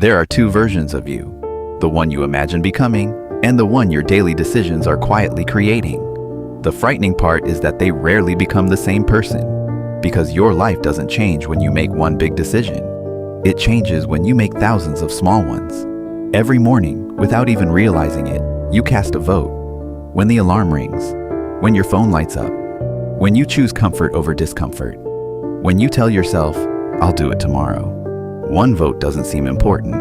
There are two versions of you, the one you imagine becoming and the one your daily decisions are quietly creating. The frightening part is that they rarely become the same person, because your life doesn't change when you make one big decision. It changes when you make thousands of small ones. Every morning, without even realizing it, you cast a vote. When the alarm rings, when your phone lights up, when you choose comfort over discomfort, when you tell yourself, "I'll do it tomorrow." One vote doesn't seem important,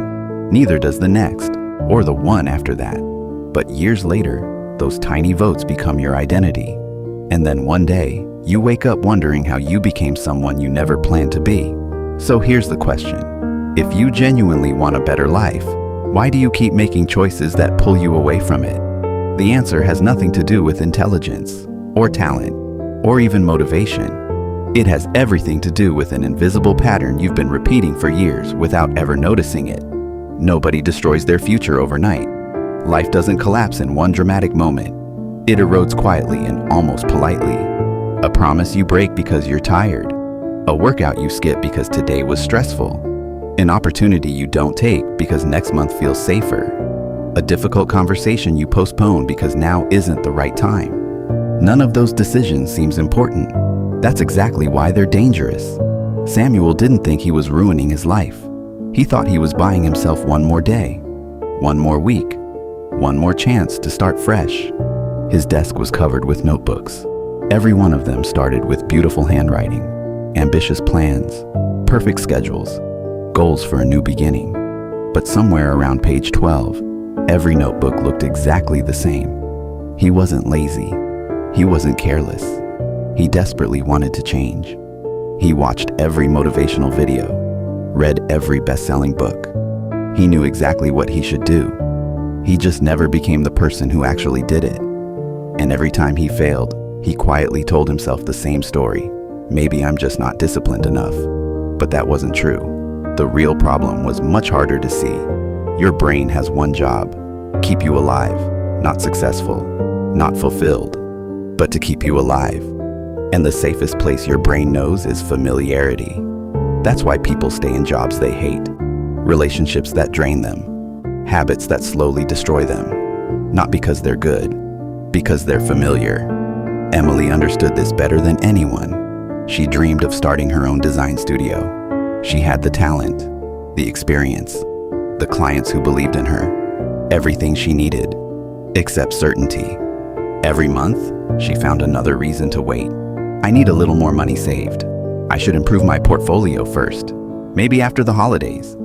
neither does the next, or the one after that. But years later, those tiny votes become your identity. And then one day, you wake up wondering how you became someone you never planned to be. So here's the question. If you genuinely want a better life, why do you keep making choices that pull you away from it? The answer has nothing to do with intelligence, or talent, or even motivation. It has everything to do with an invisible pattern you've been repeating for years without ever noticing it. Nobody destroys their future overnight. Life doesn't collapse in one dramatic moment. It erodes quietly and almost politely. A promise you break because you're tired. A workout you skip because today was stressful. An opportunity you don't take because next month feels safer. A difficult conversation you postpone because now isn't the right time. None of those decisions seems important. That's exactly why they're dangerous. Samuel didn't think he was ruining his life. He thought he was buying himself one more day, one more week, one more chance to start fresh. His desk was covered with notebooks. Every one of them started with beautiful handwriting, ambitious plans, perfect schedules, goals for a new beginning. But somewhere around page 12, every notebook looked exactly the same. He wasn't lazy. He wasn't careless. He desperately wanted to change. He watched every motivational video, read every best-selling book. He knew exactly what he should do. He just never became the person who actually did it. And every time he failed, he quietly told himself the same story. Maybe I'm just not disciplined enough. But that wasn't true. The real problem was much harder to see. Your brain has one job: keep you alive, not successful, not fulfilled, but to keep you alive. And the safest place your brain knows is familiarity. That's why people stay in jobs they hate, relationships that drain them, habits that slowly destroy them. Not because they're good, because they're familiar. Emily understood this better than anyone. She dreamed of starting her own design studio. She had the talent, the experience, the clients who believed in her, everything she needed, except certainty. Every month, she found another reason to wait. I need a little more money saved. I should improve my portfolio first, maybe after the holidays.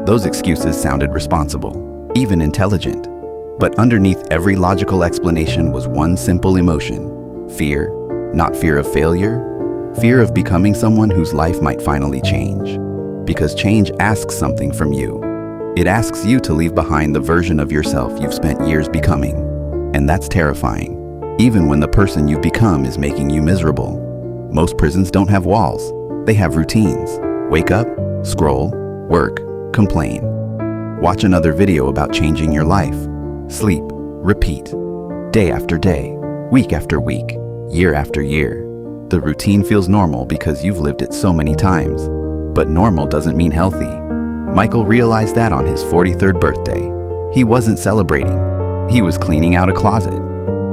Those excuses sounded responsible, even intelligent. But underneath every logical explanation was one simple emotion: fear. Not fear of failure, fear of becoming someone whose life might finally change. Because change asks something from you. It asks you to leave behind the version of yourself you've spent years becoming. And that's terrifying, even when the person you've become is making you miserable. Most prisons don't have walls. They have routines. Wake up, scroll, work, complain. Watch another video about changing your life. Sleep, repeat. Day after day, week after week, year after year. The routine feels normal because you've lived it so many times. But normal doesn't mean healthy. Michael realized that on his 43rd birthday. He wasn't celebrating. He was cleaning out a closet.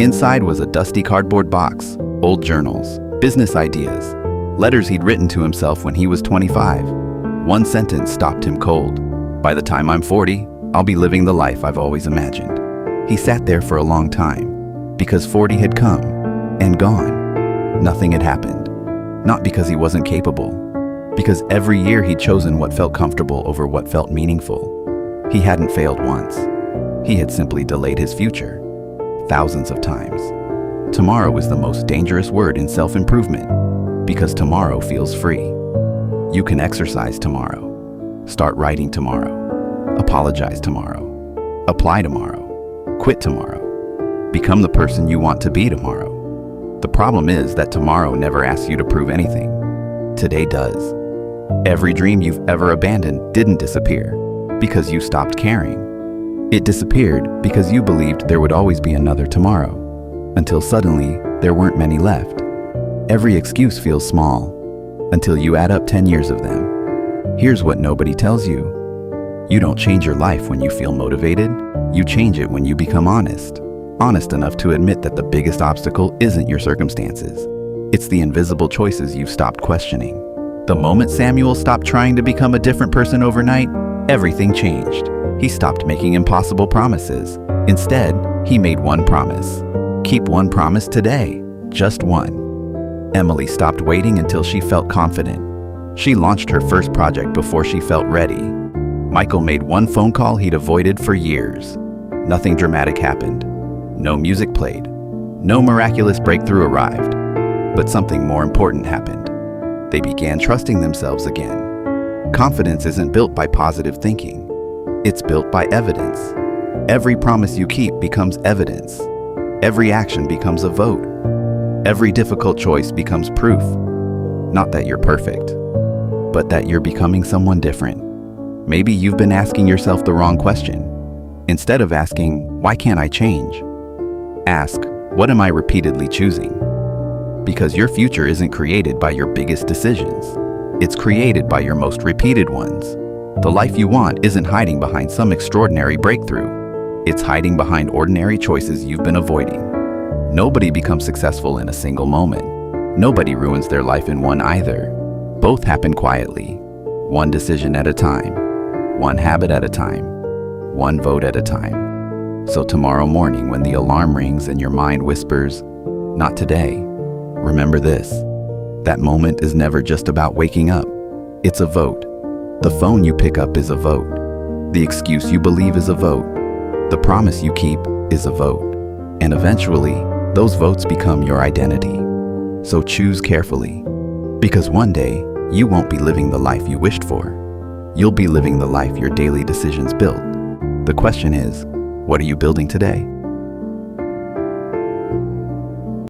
Inside was a dusty cardboard box, old journals, business ideas, letters he'd written to himself when he was 25. One sentence stopped him cold. By the time I'm 40, I'll be living the life I've always imagined. He sat there for a long time, because 40 had come and gone. Nothing had happened. Not because he wasn't capable, because every year he'd chosen what felt comfortable over what felt meaningful. He hadn't failed once. He had simply delayed his future, thousands of times. Tomorrow is the most dangerous word in self-improvement, because tomorrow feels free. You can exercise tomorrow, start writing tomorrow, apologize tomorrow, apply tomorrow, quit tomorrow, become the person you want to be tomorrow. The problem is that tomorrow never asks you to prove anything. Today does. Every dream you've ever abandoned didn't disappear because you stopped caring. It disappeared because you believed there would always be another tomorrow, until suddenly there weren't many left. Every excuse feels small, until you add up 10 years of them. Here's what nobody tells you. You don't change your life when you feel motivated. You change it when you become honest. Honest enough to admit that the biggest obstacle isn't your circumstances. It's the invisible choices you've stopped questioning. The moment Samuel stopped trying to become a different person overnight, everything changed. He stopped making impossible promises. Instead, he made one promise. Keep one promise today, just one. Emily stopped waiting until she felt confident. She launched her first project before she felt ready. Michael made one phone call he'd avoided for years. Nothing dramatic happened. No music played. No miraculous breakthrough arrived. But something more important happened. They began trusting themselves again. Confidence isn't built by positive thinking. It's built by evidence. Every promise you keep becomes evidence. Every action becomes a vote. Every difficult choice becomes proof. Not that you're perfect, but that you're becoming someone different. Maybe you've been asking yourself the wrong question. Instead of asking, why can't I change? Ask, what am I repeatedly choosing? Because your future isn't created by your biggest decisions. It's created by your most repeated ones. The life you want isn't hiding behind some extraordinary breakthrough. It's hiding behind ordinary choices you've been avoiding. Nobody becomes successful in a single moment. Nobody ruins their life in one either. Both happen quietly, one decision at a time, one habit at a time, one vote at a time. So tomorrow morning when the alarm rings and your mind whispers, not today, remember this. That moment is never just about waking up. It's a vote. The phone you pick up is a vote. The excuse you believe is a vote. The promise you keep is a vote. And eventually, those votes become your identity. So choose carefully. Because one day, you won't be living the life you wished for. You'll be living the life your daily decisions built. The question is, what are you building today?